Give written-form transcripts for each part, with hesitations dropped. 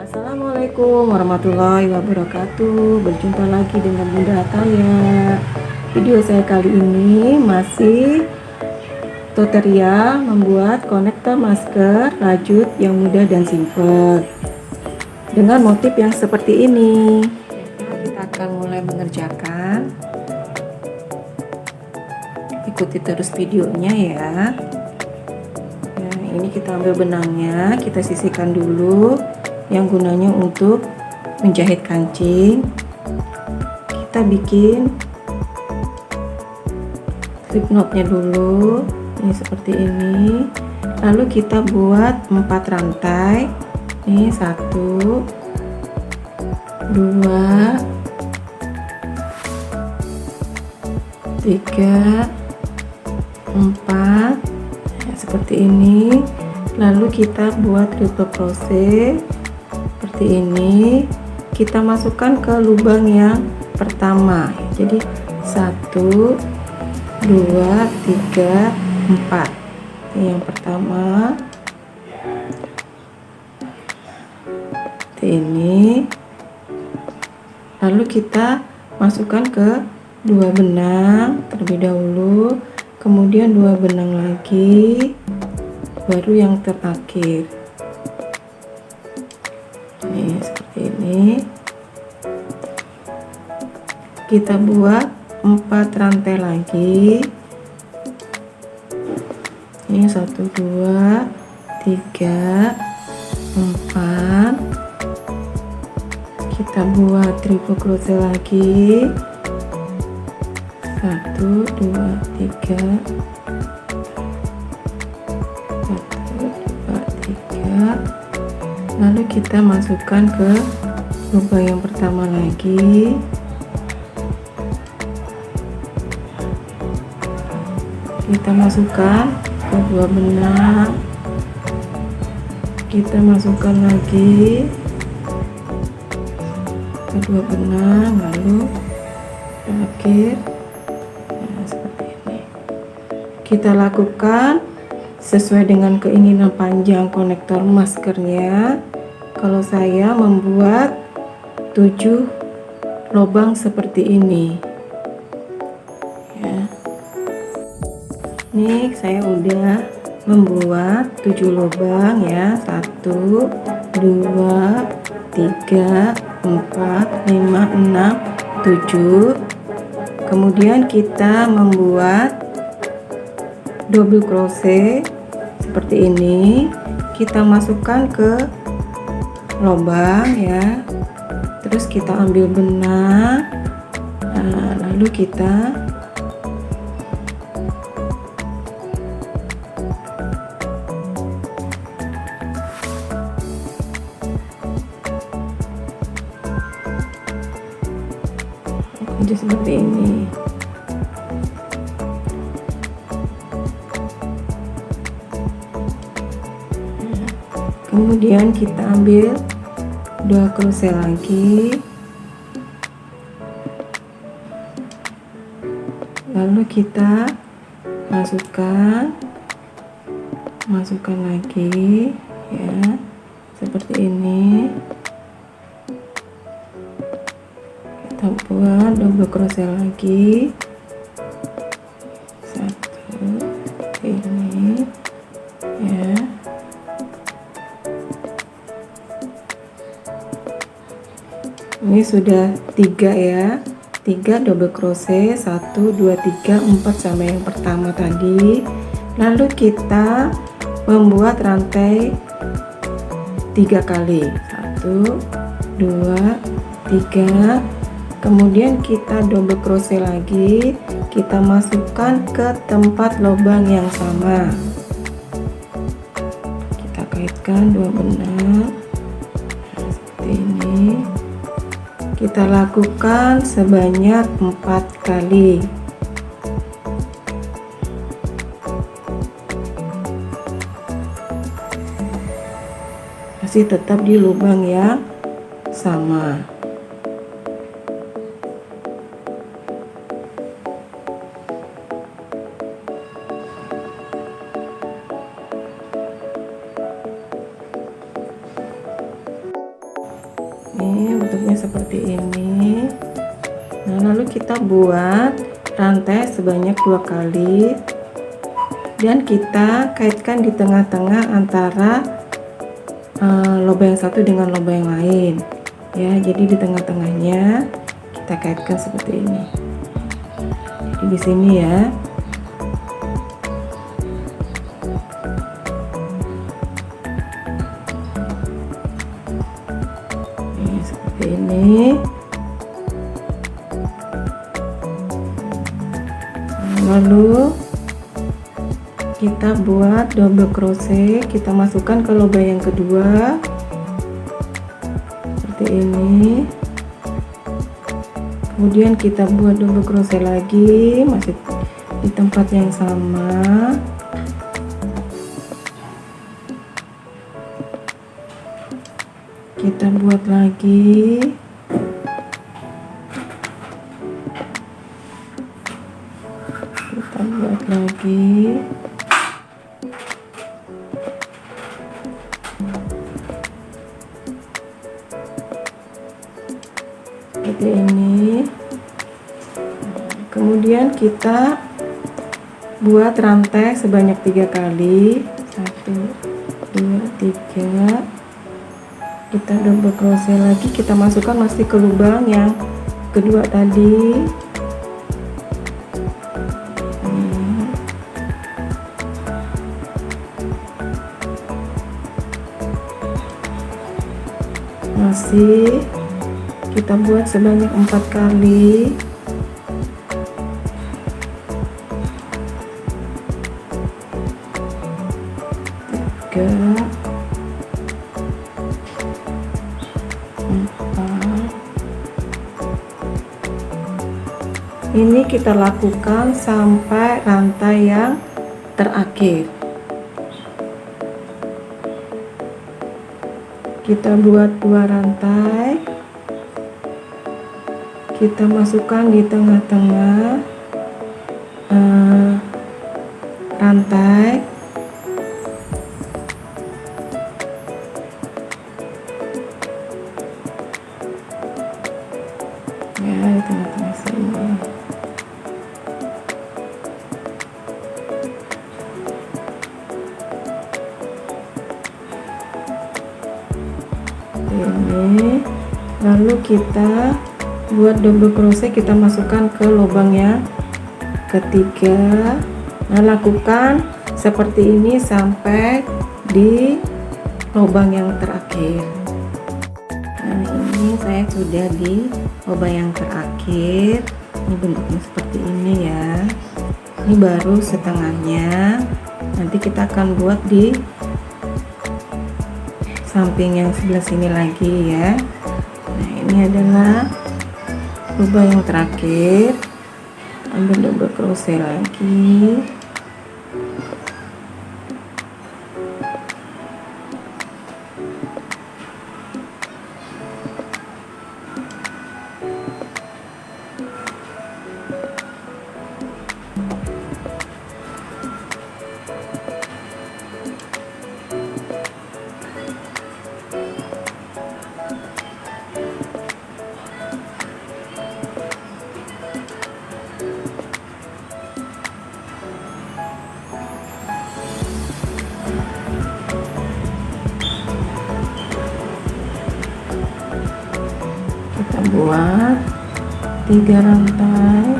Assalamualaikum warahmatullahi wabarakatuh. Berjumpa lagi dengan Bunda Ataya. Video saya kali ini masih tutorial membuat konektor masker rajut yang mudah dan simple dengan motif yang seperti ini. Kita akan mulai mengerjakan. Ikuti terus videonya ya. Nah, ini kita ambil benangnya, kita sisihkan dulu, yang gunanya untuk menjahit kancing. Kita bikin slip knotnya dulu, ini seperti ini. Lalu kita buat 4 rantai. Ini 1 2 3 4 ya, seperti ini. Lalu kita buat triple crochet seperti ini, kita masukkan ke lubang yang pertama. Jadi 1 2 3 4. Ini yang pertama seperti ini. Lalu kita masukkan ke 2 benang terlebih dahulu, kemudian 2 benang lagi, baru yang terakhir. Ini seperti ini. Kita buat 4 rantai lagi. Ini 1 2 3 4. Kita buat triple crochet lagi. 1 2 3 lalu kita masukkan ke lubang yang pertama lagi. Kita masukkan ke 2 benang, kita masukkan lagi ke 2 benang, lalu terakhir. Nah, seperti ini kita lakukan sesuai dengan keinginan panjang konektor maskernya. Kalau saya membuat 7 lubang seperti ini ya. Ini saya udah membuat 7 lubang ya. 1 2 3 4 5 6 7. Kemudian kita membuat double crochet seperti ini, kita masukkan ke lubang ya, terus kita ambil benang. Nah, lalu kita seperti ini. Kemudian kita ambil 2 crochet lagi, lalu kita masukkan lagi ya, seperti ini. Kita buat double crochet lagi, 1 ini ya. Ini sudah 3 ya, 3 double crochet, 1 2 3 4 sama yang pertama tadi. Lalu kita membuat rantai 3 kali, 1 2 3. Kemudian kita double crochet lagi, kita masukkan ke tempat lubang yang sama. Kita kaitkan 2 benang seperti ini. Kita lakukan sebanyak 4 kali. Masih tetap di lubang yang sama. Ini bentuknya seperti ini. Nah, lalu kita buat rantai sebanyak 2 kali dan kita kaitkan di tengah-tengah antara lubang yang satu dengan lubang yang lain ya. Jadi di tengah-tengahnya kita kaitkan seperti ini. Jadi di sini ya. Ini seperti ini. Lalu kita buat double crochet, kita masukkan ke lubang yang kedua seperti ini. Kemudian kita buat double crochet lagi, masih di tempat yang sama. Kita buat lagi. Kita buat lagi. Seperti ini. Kemudian kita buat rantai sebanyak 3 kali. 1, 2, 3. Kita double crochet lagi, kita masukkan masih ke lubang yang kedua tadi. Masih kita buat sebanyak 4 kali. Tiga, 4. Ini kita lakukan sampai rantai yang terakhir. Kita buat 2 rantai, kita masukkan di tengah-tengah rantai. Ya, di tengah-tengah sini. Ini lalu kita buat double crochet, kita masukkan ke lubang yang ketiga. Nah, lakukan seperti ini sampai di lubang yang terakhir. Nah, ini saya sudah di lubang yang terakhir. Ini bentuknya seperti ini ya. Ini baru setengahnya. Nanti kita akan buat di samping yang sebelah sini lagi ya. Nah, ini adalah lubang yang terakhir. Ambil double crochet lagi. Kita buat 3 rantai.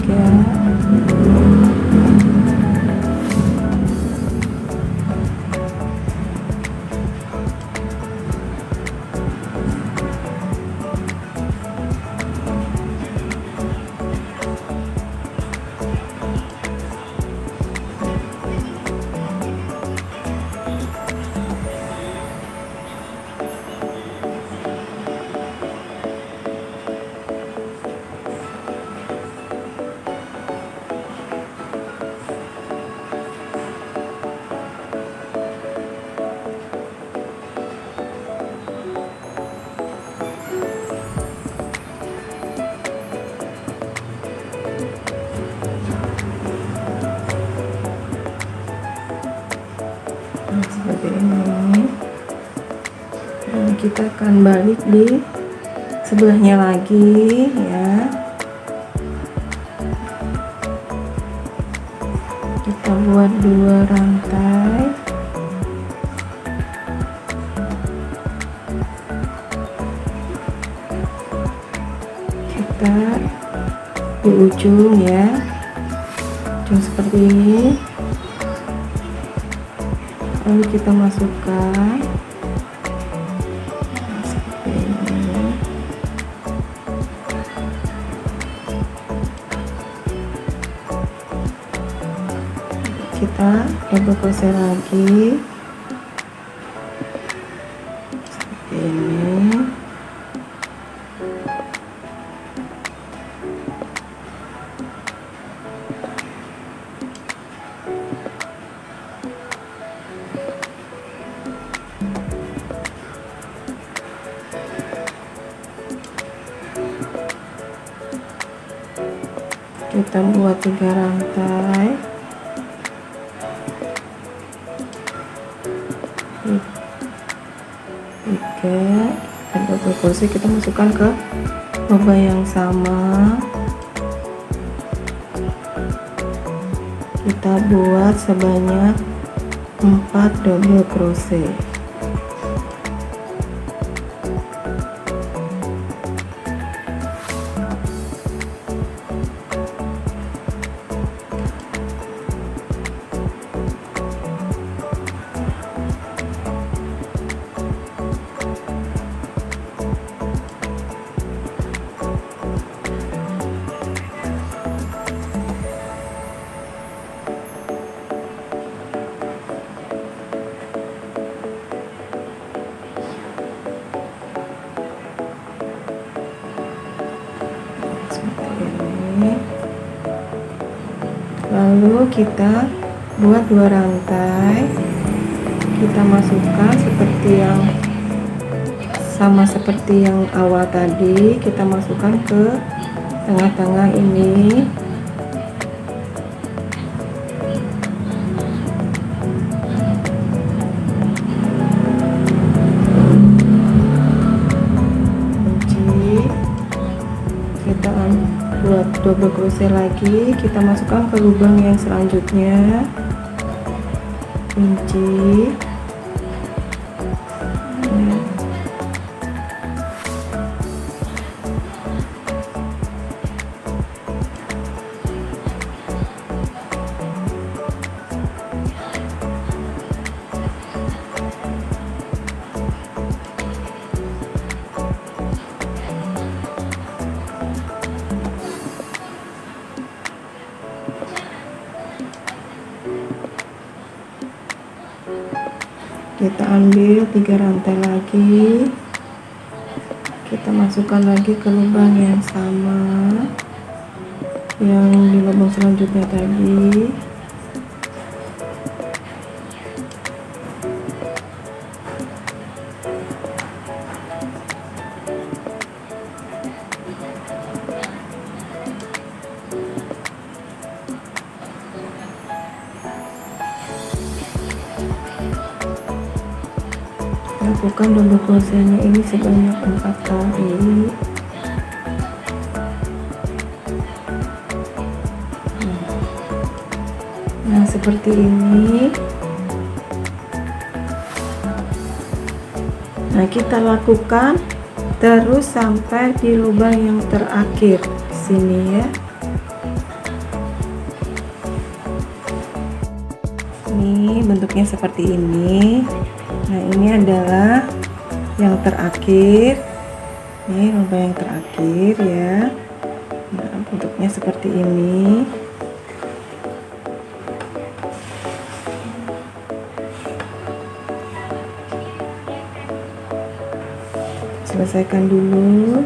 3. Seperti ini. kita akan balik di sebelahnya lagi ya. Kita buat 2 rantai. Kita di ujung ya, ujung seperti ini, lalu kita masukkan seperti ini. Kita double crochet lagi seperti ini. Kita buat 3 rantai, dan double crochet kita masukkan ke lubang yang sama. Kita buat sebanyak 4 double crochet. Lalu kita buat 2 rantai, kita masukkan seperti yang sama seperti yang awal tadi, kita masukkan ke tengah-tengah ini. Kita buat double crochet lagi, kita masukkan ke lubang yang selanjutnya, kunci ya. Kita ambil 3 rantai lagi, kita masukkan lagi ke lubang yang sama yang di lubang selanjutnya tadi. Lakukan double crochetnya ini sebanyak 4 kali. Nah seperti ini. Nah kita lakukan terus sampai di lubang yang terakhir di sini ya. Ini bentuknya seperti ini. Nah ini adalah yang terakhir, ini lubang yang terakhir ya. Nah bentuknya seperti ini. Selesaikan dulu.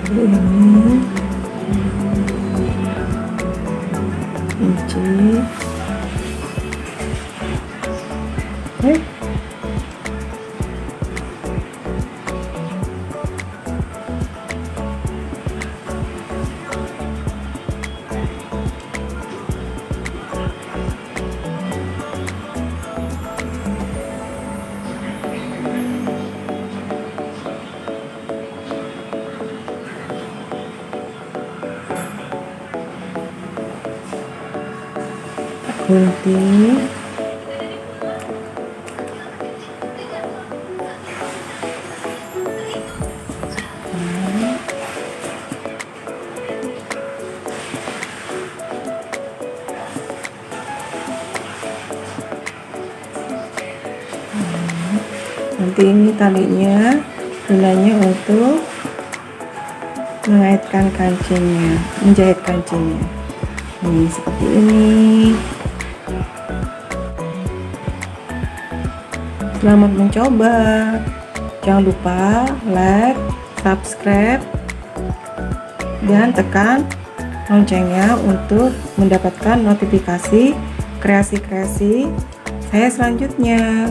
seperti ini. Kunci. Gunting. Nanti ini talinya gunanya untuk mengaitkan kancingnya, menjahit kancingnya. Ini seperti ini. Selamat mencoba. Jangan lupa like, subscribe, dan tekan loncengnya untuk mendapatkan notifikasi kreasi-kreasi saya selanjutnya.